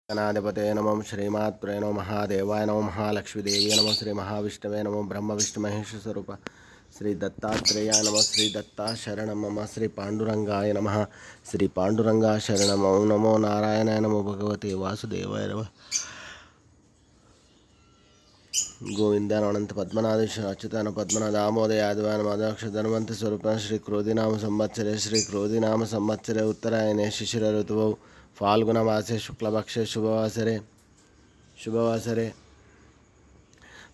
गणाधिपते नमः श्रीमात्रे नमः महादेवाय नमः महालक्ष्मीदेवी नमः श्री महाविष्णवे नमः ब्रह्म विष्णु महेश स्वरूप श्री दत्तात्रेयाय नमः श्री दत्ता शरणं मम श्री पांडुरंगाय नमः श्री पांडुरंगा शरणं ओं नमो नारायणाय नमो भगवते वासुदेवाय नमः गोविंदान अनंत पद्मनाभेश्वर अच्युतान पद्मनाभ दामोदर यादवान मदाक्ष धन्वंत स्वरूप श्री क्रोधिनाम संवत्सरे उत्तरायणे शिशिर ऋतुवौ फाल्गुनमासे शुक्लपक्षे शुभवासरे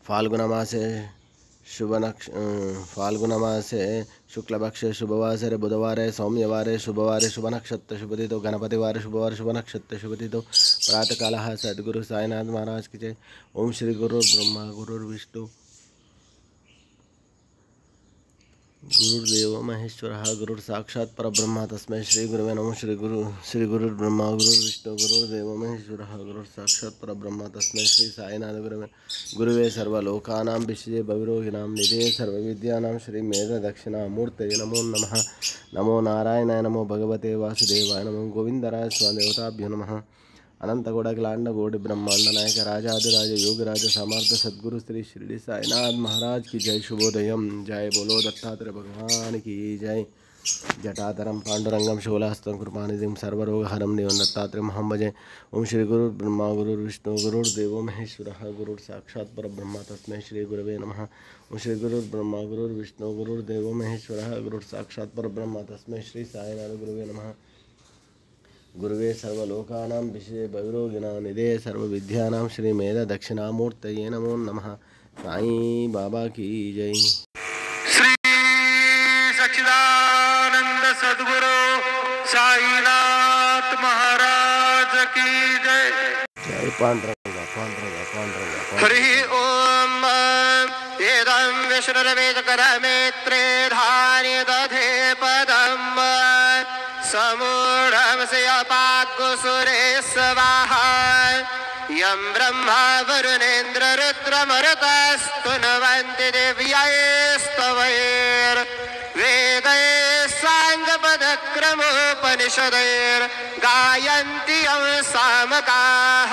फाल्गुनमासे शुक्लपक्षे शुभवासरे बुधवारे सौम्यवारे शुभवारे शुभनक्षत्र शुभतिथौ गणपतिवारे शुभवारे शुभनक्षत्र शुभतिथौ प्रातःकालः सद्गुरु साईनाथ महाराज की जय। ओम श्री गुरुर्ब्रह्मा गुरुर्विष्णु गुरुर्देव महेश्वरः गुरुर् साक्षात् परब्रह्म तस्मै श्री गुरुवे नमः। श्री गुरुर्ब्रह्मा गुरुर्विष्णु गुरुर्देव महेश्वरः गुरुर् साक्षात् परब्रह्म तस्मै श्री साईनाथ गुरुवे सर्वलोकानां विषये भविरोगिणां निधये सर्वविद्यानां श्री मेधदक्षिणामूर्तये नमो नमः। नमो नारायणाय नमो भगवते वासुदेवाय नमो गोविंदराय स्वादेवताभ्यो नमः। अनंत गौड़ाखिलांड गौड़ ब्रह्मांड नायक राजाधिराज योगराज समर्थ सद्गुरु श्री शिरडी साईनाथ महाराज की जय। शुभोदयम जय बोलो दत्तात्रेय भगवान की जय। जटाधरम पांडुरंगम शूलहस्तं कृपानिधिं सर्वरोगहरं देवं दत्तात्रेयमहं भजे। ओम श्री गुरुर्ब्रह्मा गुरुर्विष्णु गुरुर्देवो महेश्वरः गुरुर् साक्षात् परब्रह्म तस्मै श्री गुरवे नमः। ओम श्री गुरुर्ब्रह्मा गुरुर्विष्णु गुरुर्देवो महेश्वरः गुरुर् साक्षात् परब्रह्म तस्मै श्री साईनाथ गुरवे नमः। गुरुवे सर्वलोकानां विषये भविरोगिणां निधये सर्वविद्यानां श्री मेध दक्षिणामूर्तये नमो नमः। साईं बाबा की जय। श्री सच्चिदानंद सद्गुरु साईनाथ महाराज की जय। जय पांडुरंगा पांडुरंगा पांडुरंगा। हरि ओम वेदं विष्णुर्वेदकरमेत्रे धान्य दधे पदम् समूढं से अपाकुसुरे स्वाहा यं ब्रह्मा वरुणेन्द्र रुद्रमरुतस्तुन्वन्ति दिव्यैस्तवैर् वेदैः साङ्गपदक्रमोपनिषदैर् गायन्ति यं सामगाः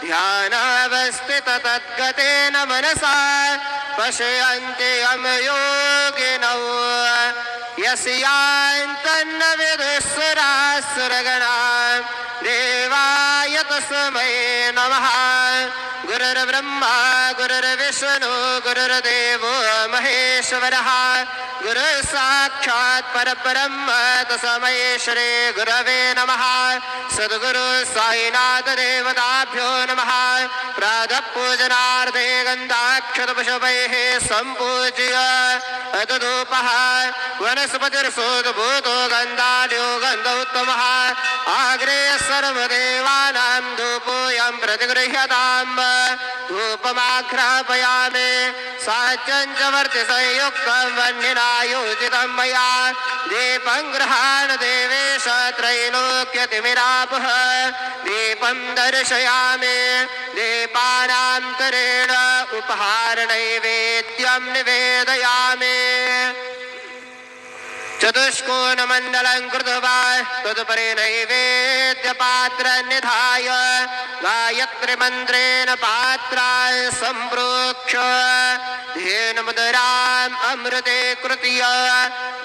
ध्यानावस्थित तद्गतेन मनसा पश्यन्ति यं योगिनौ यस्यान्तन्न विदुःसुरासुरगणां देवाय तस्मै नमः। गुरुर्ब्रह्मा गुरुर्विष्णु गुरुर्देवो महेश्वरः गुरुः साक्षात् परब्रह्म तस्मै श्री गुरवे नमः। सद्गुरु साईनाथ देवताभ्यो नमः। प्रातः पूजनार्थे गन्धाक्षतपुष्पैः सम्पूज्य अतधूपः वनस्पतिर्सोद्भूतो गन्धाढ्यो गन्धोत्तमः आग्रे सर्वदेवानां धूपोऽयं प्रतिगृह्यताम् धूपमाघ्रापयामि साच्यं च वर्तिसंयुक्तं वह्निना योजितं मया दीपं गृहाण देवेश त्रैलोक्यतिमिरापः दीपं दर्शयामि दीपानान्तरेण उपहारनैवेद्यं निवेदयामि चतुष्कोणमण्डलं कृत्वा तदुपरि नैवेद्यपात्रं निधाय गायत्रीमन्त्रेण पात्राय सम्प्रोक्ष्य धेनुमुदराम् अमृते कृत्य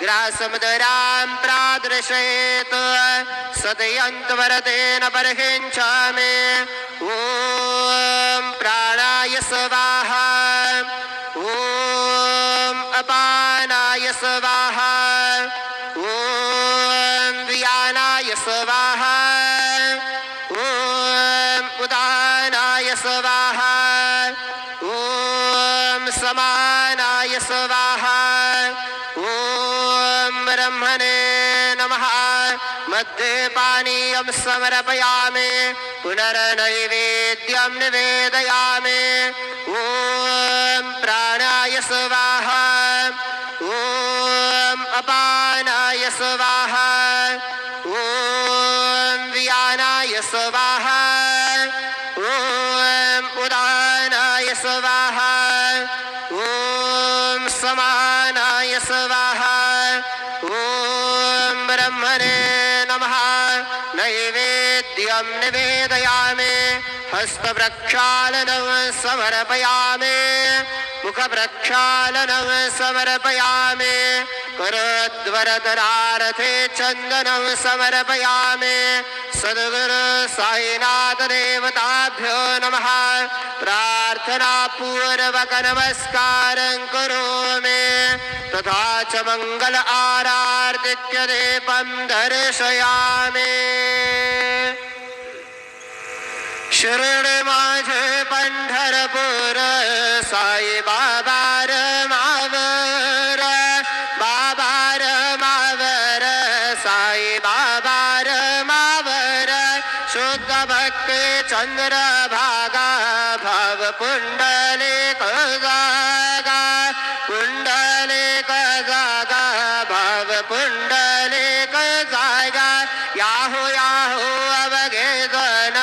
ग्रासमुदरां प्रादर्शयेत् सदयन्तवरतेन बर्हिञ्चामि ॐ प्राणाय स्वाहा ॐ अपानाय स्वाहा ॐ व्यानाय स्वाहा ॐ उदानाय स्वाहा ॐ समानाय स्वाहा ॐ ब्रह्मणे नमः। मध्ये पानीयं समर्पयामि पुनर्नैवेद्यं निवेदयामि ॐ प्राणाय स्वाहा ॐ अपानाय स्वाहा ॐ व्यानाय स्वाहा ॐ उदानाय स्वाहा ॐ समानाय स्वाहा ॐ ब्रह्मणे नमः। नैवेद्य तुभ्यं निवेदयामि हस्तप्रक्षालनं समर्पयामि मुखप्रक्षालनं समर्पयामि करोद्वरदनारथे चन्दनं समर्पयामि सद्गुरु साईनाथ देवताभ्यो नमः प्रार्थनापूर्वक नमस्कारं करोमि तथा च मंगल आरार्तिक्य दीपं दर्शयामि शरण माझे पंढरपूर साई बाबा मावर मावर साई बाबा मावर शुद्ध भक्ती चंद्र भागा भव पुंडलिक जागा पुंडलिक जागा भव पुंडलिक जागा याहू याहू अवघे जन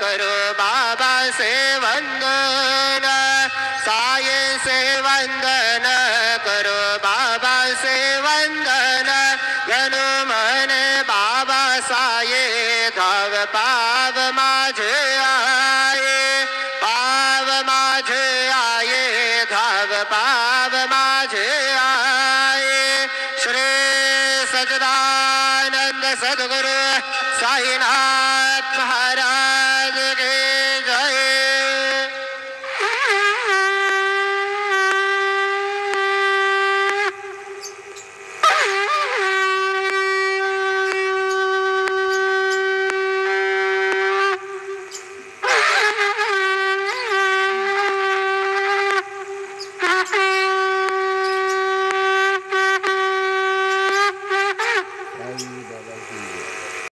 करो बाबा से वंदन साई से वंदन करो बाबा से वंदन गनु मन बाबा साये धाव पाव माझे आये पाव माझे आये धाव पाव माझे आये श्री सच्चिदानंद सद्गुरु साईनाथ महाराज